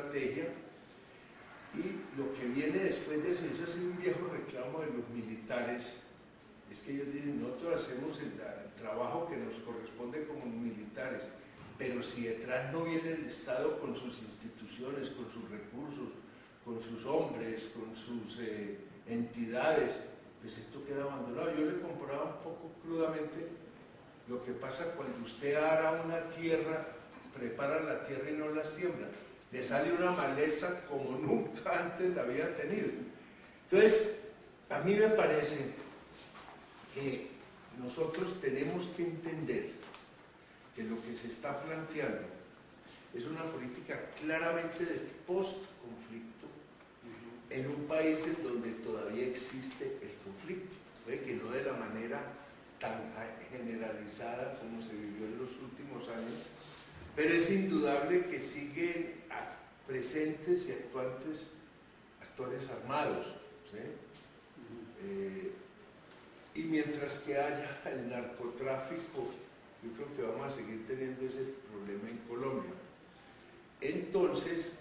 estrategia. Y lo que viene después de eso, eso es un viejo reclamo de los militares, es que ellos dicen, nosotros hacemos el trabajo que nos corresponde como militares, pero si detrás no viene el Estado con sus instituciones, con sus recursos, con sus hombres, con sus entidades, pues esto queda abandonado. Yo le comparaba un poco crudamente lo que pasa cuando usted ara una tierra, prepara la tierra y no la siembra, le sale una maleza como nunca antes la había tenido. Entonces, a mí me parece que nosotros tenemos que entender que lo que se está planteando es una política claramente de post-conflicto en un país en donde todavía existe el conflicto, puede que no de la manera tan generalizada como se vivió en los últimos años, pero es indudable que siguen presentes y actuantes actores armados, ¿sí? Y mientras que haya el narcotráfico, yo creo que vamos a seguir teniendo ese problema en Colombia. Entonces,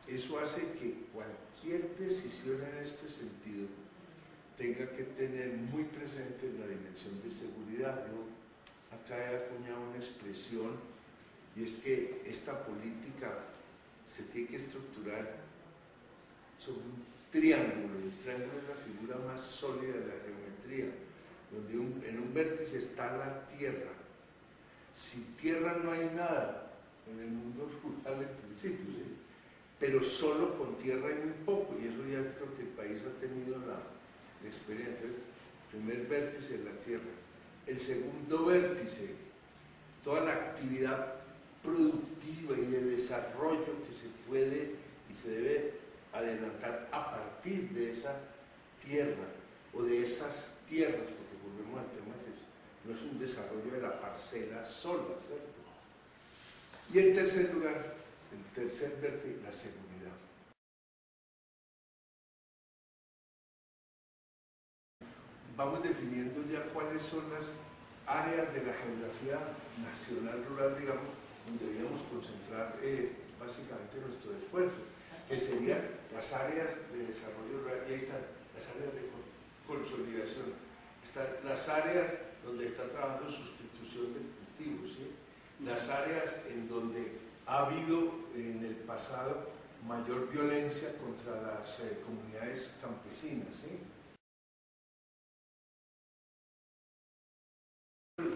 eso hace que cualquier decisión en este sentido tenga que tener muy presente la dimensión de seguridad. Yo acá he acuñado una expresión, y es que esta política se tiene que estructurar sobre un triángulo. El triángulo es la figura más sólida de la geometría, donde en un vértice está la tierra. Sin tierra no hay nada en el mundo rural en principio, ¿sí? Pero solo con tierra hay muy poco, y eso ya creo que el país ha tenido la experiencia. El primer vértice es la tierra. El segundo vértice, toda la actividad productiva y de desarrollo que se puede y se debe adelantar a partir de esa tierra o de esas tierras, porque volvemos al tema que no es un desarrollo de la parcela sola, ¿cierto? Y en tercer lugar, el tercer vértice, la seguridad. Vamos definiendo ya cuáles son las áreas de la geografía nacional rural, digamos, donde debíamos concentrar básicamente nuestro esfuerzo, que serían las áreas de desarrollo rural, y ahí están las áreas de consolidación, están las áreas donde está trabajando sustitución de cultivos, ¿sí? Las áreas en donde ha habido en el pasado mayor violencia contra las comunidades campesinas, ¿sí?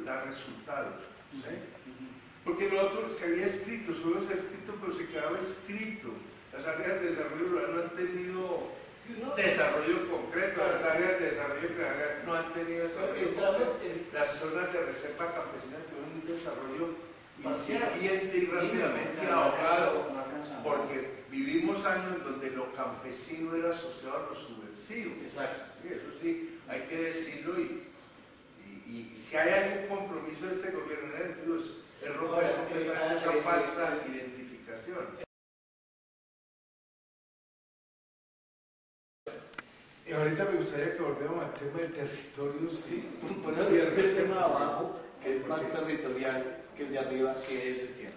Da resultados, ¿sí? Porque lo otro se había escrito, solo se ha escrito, pero se quedaba escrito. Las áreas de desarrollo rural no han tenido desarrollo concreto, las áreas de desarrollo rural no han tenido desarrollo concreto. Las zonas de reserva campesina tuvieron un desarrollo incipiente y rápidamente ahogado, porque vivimos años donde lo campesino era asociado a lo subversivo. Exacto. Sí, eso sí, hay que decirlo, y si hay algún compromiso de este gobierno en el sentido es romper completamente esa falsa identificación. Y ahorita me gustaría que volvamos al tema del territorio, sí. Bueno, el tema de abajo, que es más territorial que el de arriba, que es de tierra.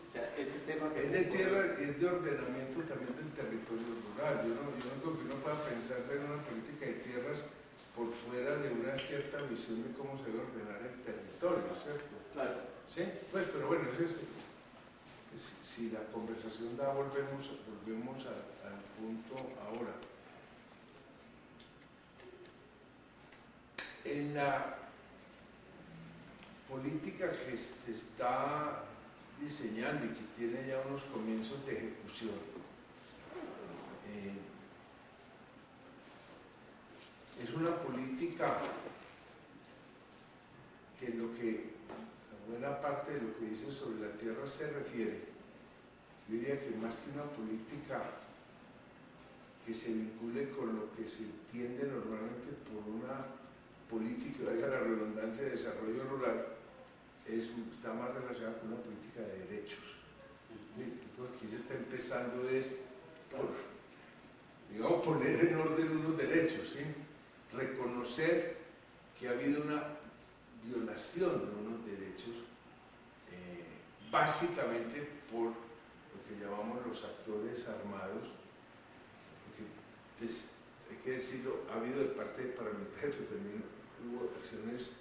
O sea, ese tema que es de tierra y es de ordenamiento también del territorio rural. Yo no creo que uno pueda pensar en una política de tierras por fuera de una cierta visión de cómo se debe ordenar el territorio, ¿cierto? Claro. ¿Sí? Pues, pero bueno, si la conversación da, volvemos al punto ahora. En la política que se está diseñando y que tiene ya unos comienzos de ejecución, es una política que a buena parte de lo que dice sobre la tierra se refiere, yo diría que más que una política que se vincule con lo que se entiende normalmente por una política, valga la redundancia, de desarrollo rural, está más relacionada con una política de derechos. Aquí se está empezando por poner en orden unos derechos, ¿sí? Reconocer que ha habido una violación de unos derechos, básicamente por lo que llamamos los actores armados, porque hay que decirlo, ha habido de parte de paramilitares, pero también hubo acciones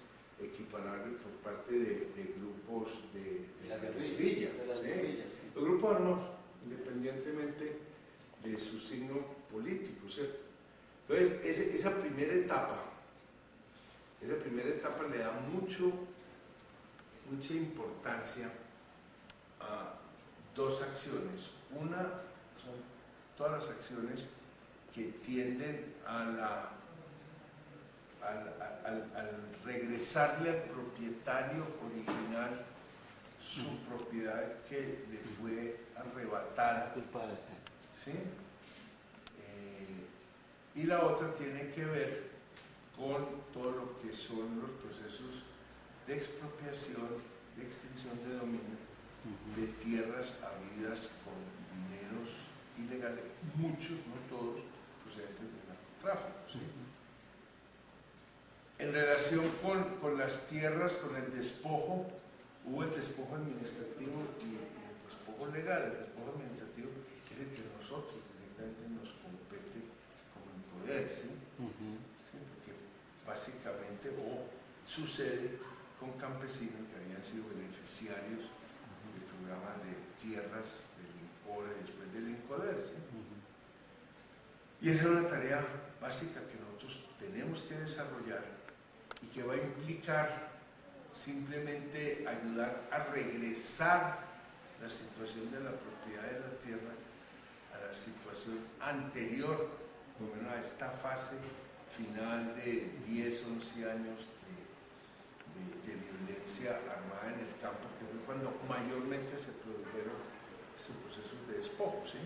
equiparables por parte de grupos de la guerrilla, ¿sí? Los grupos armados, independientemente de su signo político, ¿cierto? Entonces, esa primera etapa le da mucha importancia a dos acciones. Una son todas las acciones que tienden al regresarle al propietario original su propiedad que le fue arrebatada. ¿Sí? Y la otra tiene que ver con todo lo que son los procesos de expropiación, de extinción de dominio de tierras habidas con dineros ilegales, muchos, no todos, procedentes del narcotráfico. ¿Sí? En relación con las tierras, con el despojo, hubo el despojo administrativo y el despojo legal. El despojo administrativo es el que nosotros directamente nos compete como en poder, ¿sí? ¿Sí? Porque básicamente sucede con campesinos que habían sido beneficiarios del programa de tierras del INCODER y después del INCODER, ¿sí? Y esa es una tarea básica que nosotros tenemos que desarrollar y que va a implicar simplemente ayudar a regresar la situación de la propiedad de la tierra a la situación anterior, por lo menos a esta fase final de 10, 11 años de violencia armada en el campo, que fue cuando mayormente se produjeron estos procesos de despojo, ¿sí?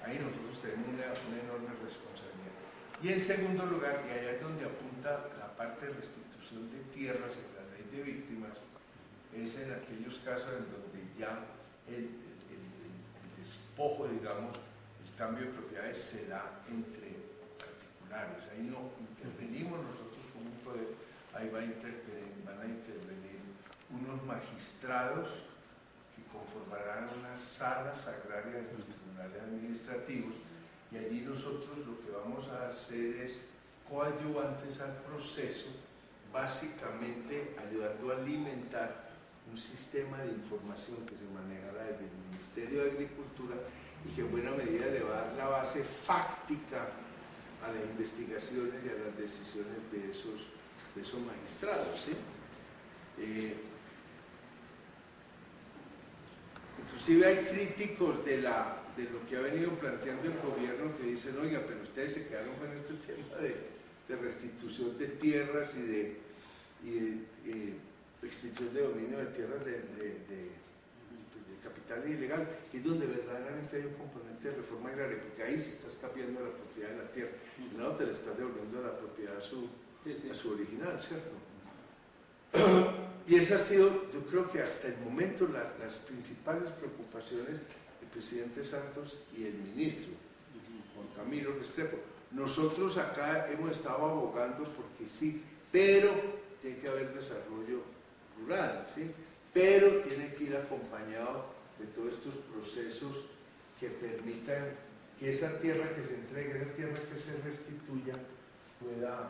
Ahí nosotros tenemos una enorme responsabilidad. Y en segundo lugar, y allá es donde apunta la parte de restitución de tierras en la ley de víctimas, es en aquellos casos en donde ya el despojo, digamos, el cambio de propiedades se da entre particulares. Ahí no intervenimos nosotros como un poder, ahí van a intervenir unos magistrados que conformarán unas salas agrarias de los tribunales administrativos, y allí nosotros lo que vamos a hacer es coadyuvantes al proceso, básicamente ayudando a alimentar un sistema de información que se manejará desde el Ministerio de Agricultura y que en buena medida le va a dar la base fáctica a las investigaciones y a las decisiones de esos magistrados, ¿sí? Inclusive hay críticos de lo que ha venido planteando el gobierno que dicen, oiga, pero ustedes se quedaron con este tema de restitución de tierras y de extinción de dominio de tierras de capital ilegal, que es donde verdaderamente hay un componente de reforma agraria, porque ahí se está escapeando la propiedad de la tierra, y no te le estás devolviendo la propiedad a su original, ¿cierto? Y esa ha sido, yo creo que hasta el momento, las principales preocupaciones del presidente Santos y el ministro, Juan Camilo Restrepo. Nosotros acá hemos estado abogando porque sí, pero tiene que haber desarrollo rural, ¿sí? Pero tiene que ir acompañado de todos estos procesos que permitan que esa tierra que se entregue, esa tierra que se restituya, pueda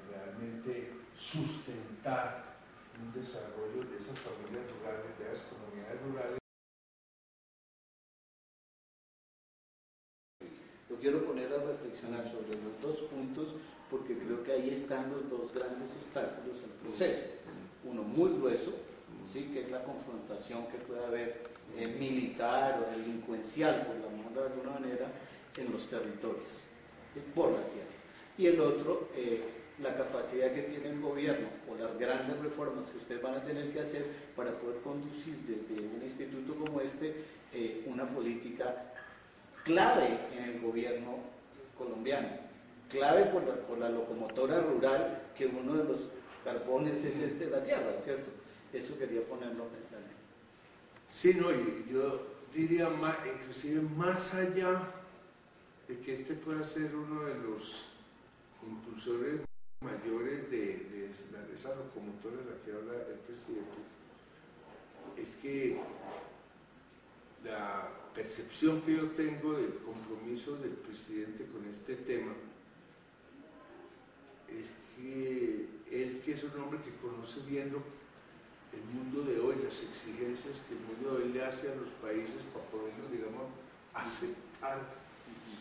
realmente sustentar un desarrollo de esas familias rurales, de las comunidades rurales. Lo quiero poner a reflexionar sobre los dos puntos porque creo que ahí están los dos grandes obstáculos al proceso. Uno muy grueso, ¿sí? Que es la confrontación que puede haber militar o delincuencial, por llamarlo de alguna manera, en los territorios, ¿sí? Por la tierra. Y el otro, la capacidad que tiene el gobierno o las grandes reformas que ustedes van a tener que hacer para poder conducir desde un instituto como este una política clave en el gobierno colombiano, clave por la locomotora rural, que uno de los carbones es la tierra, ¿cierto? Eso quería ponerlo a pensar. Sí, no, y yo diría más, inclusive más allá de que este pueda ser uno de los impulsores mayores de esa locomotora de la que habla el presidente, es que la percepción que yo tengo del compromiso del presidente con este tema es que él, que es un hombre que conoce bien el mundo de hoy, las exigencias que el mundo de hoy le hace a los países para poderlos, digamos, aceptar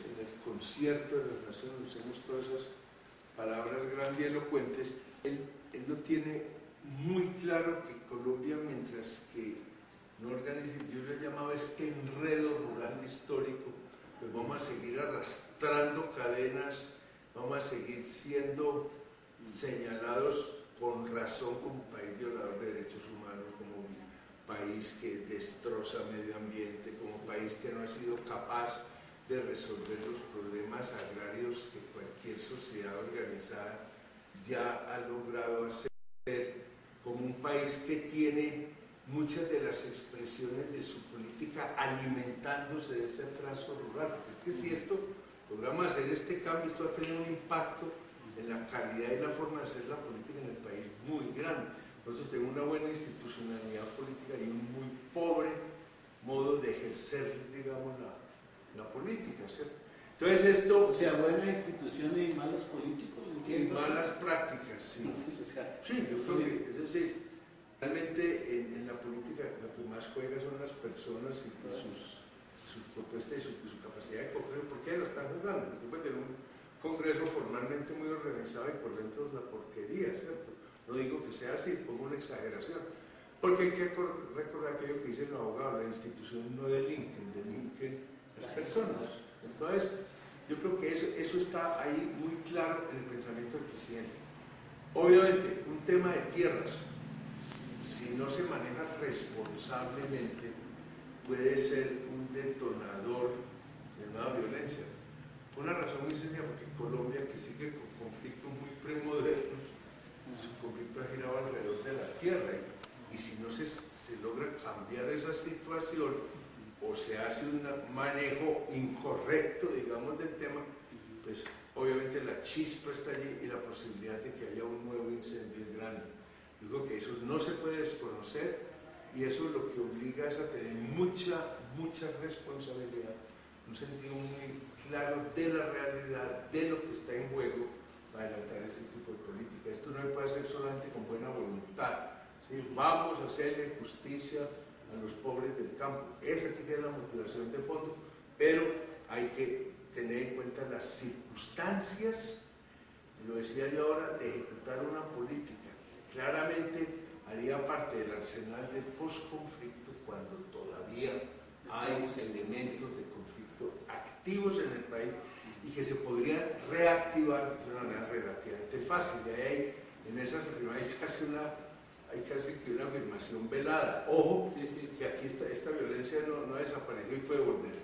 en el concierto de las naciones, usamos todas esas palabras grandilocuentes. Él no tiene muy claro que Colombia, mientras que no organice, yo le llamaba este enredo rural histórico, pues vamos a seguir arrastrando cadenas, vamos a seguir siendo señalados con razón como país violador de derechos humanos, como país que destroza medio ambiente, como país que no ha sido capaz de resolver los problemas agrarios que cualquier sociedad organizada ya ha logrado hacer, como un país que tiene muchas de las expresiones de su política alimentándose de ese trazo rural. Porque es que si esto logramos hacer este cambio, esto va a tener un impacto en la calidad y la forma de hacer la política en el país muy grande. Nosotros tenemos una buena institucionalidad política y un muy pobre modo de ejercer, digamos, la política, ¿cierto? Entonces esto... O sea, buena institución y malos políticos. Y malas prácticas, sí. Sí, yo creo que, es decir, realmente en la política lo que más juega son las personas y sus propuestas y su capacidad de compromiso. ¿Por qué lo están jugando? Usted puede tener un congreso formalmente muy organizado y por dentro es la porquería, ¿cierto? No digo que sea así, pongo una exageración. Porque hay que recordar aquello que dicen los abogados, la institución no delinquen las personas. Entonces, yo creo que eso está ahí muy claro en el pensamiento del presidente. Obviamente, un tema de tierras, si no se maneja responsablemente, puede ser un detonador de nueva violencia. Por una razón muy sencilla, porque Colombia, que sigue con conflictos muy premodernos, su conflicto ha girado alrededor de la tierra, y si no se logra cambiar esa situación, o se hace un manejo incorrecto, digamos, del tema, pues obviamente la chispa está allí y la posibilidad de que haya un nuevo incendio es grande. Digo que eso no se puede desconocer y eso lo que obliga es a tener mucha responsabilidad, un sentido muy claro de la realidad, de lo que está en juego para adelantar este tipo de política. Esto no se puede hacer solamente con buena voluntad, ¿sí? Vamos a hacerle justicia a los pobres del campo. Esa tiene que ser la motivación de fondo, pero hay que tener en cuenta las circunstancias, lo decía yo ahora, de ejecutar una política que claramente haría parte del arsenal del posconflicto cuando todavía hay elementos de conflicto activos en el país y que se podrían reactivar de una manera relativamente fácil. Y ahí, en esas afirmaciones, hay casi que una afirmación velada. Ojo, que aquí esta violencia no desapareció y puede volver.